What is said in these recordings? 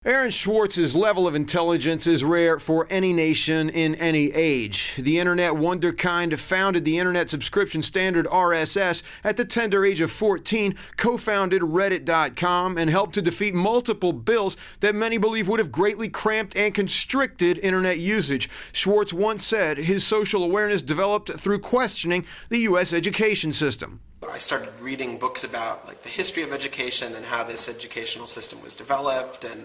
Aaron Swartz's level of intelligence is rare for any nation in any age. The internet wonderkind founded the internet subscription standard RSS at the tender age of 14, co-founded Reddit.com, and helped to defeat multiple bills that many believe would have greatly cramped and constricted internet usage. Swartz once said his social awareness developed through questioning the U.S. education system. I started reading books about the history of education and how this educational system was developed, and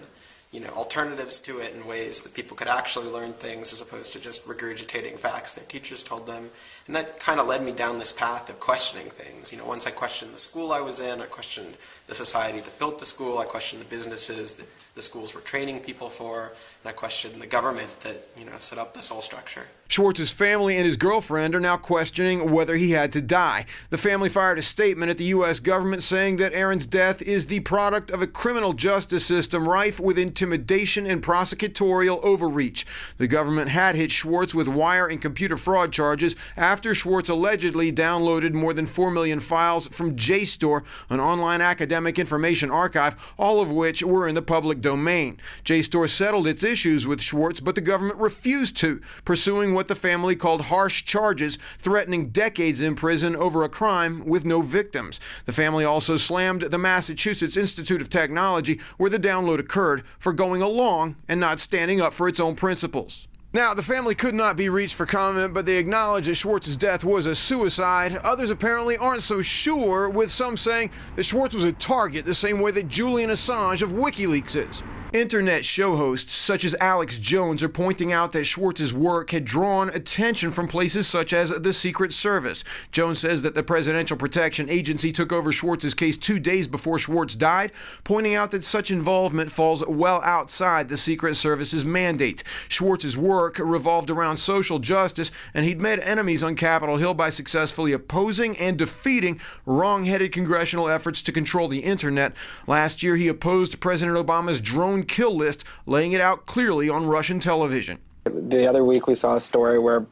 alternatives to it in ways that people could actually learn things as opposed to just regurgitating facts their teachers told them. And that kind of led me down this path of questioning things. Once I questioned the school I was in, I questioned the society that built the school, I questioned the businesses that the schools were training people for, and I questioned the government that, set up this whole structure. Schwartz's family and his girlfriend are now questioning whether he had to die. The family fired a statement at the U.S. government saying that Aaron's death is the product of a criminal justice system rife with intimidation and prosecutorial overreach. The government had hit Swartz with wire and computer fraud charges after Swartz allegedly downloaded more than 4 million files from JSTOR, an online academic information archive, all of which were in the public domain. JSTOR settled its issues with Swartz, but the government refused to, pursuing what the family called harsh charges, threatening decades in prison over a crime with no victims. The family also slammed the Massachusetts Institute of Technology, where the download occurred, for going along and not standing up for its own principles. Now, the family could not be reached for comment, but they acknowledge that Schwartz's death was a suicide. Others apparently aren't so sure, with some saying that Swartz was a target the same way that Julian Assange of WikiLeaks is. Internet show hosts such as Alex Jones are pointing out that Schwartz's work had drawn attention from places such as the Secret Service. Jones says that the Presidential Protection Agency took over Schwartz's case 2 days before Swartz died, pointing out that such involvement falls well outside the Secret Service's mandate. Schwartz's work revolved around social justice, and he'd made enemies on Capitol Hill by successfully opposing and defeating wrong-headed congressional efforts to control the internet. Last year, he opposed President Obama's drone kill list, laying it out clearly on Russian television. The other week we saw a story where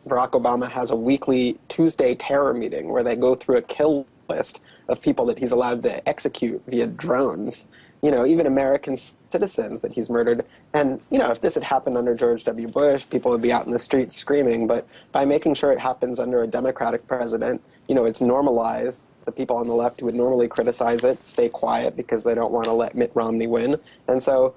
Barack Obama has a weekly Tuesday terror meeting where they go through a kill list of people that he's allowed to execute via drones. Even American citizens that he's murdered. And, if this had happened under George W. Bush, people would be out in the streets screaming. But by making sure it happens under a Democratic president, it's normalized. The people on the left who would normally criticize it stay quiet because they don't want to let Mitt Romney win. And so,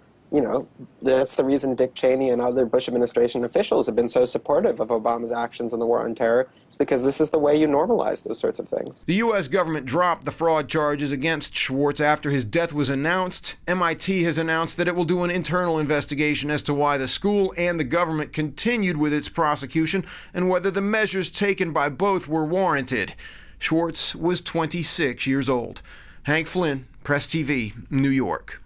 that's the reason Dick Cheney and other Bush administration officials have been so supportive of Obama's actions in the war on terror. It's because this is the way you normalize those sorts of things. The U.S. government dropped the fraud charges against Swartz after his death was announced. MIT has announced that it will do an internal investigation as to why the school and the government continued with its prosecution and whether the measures taken by both were warranted. Swartz was 26 years old. Hank Flynn, Press TV, New York.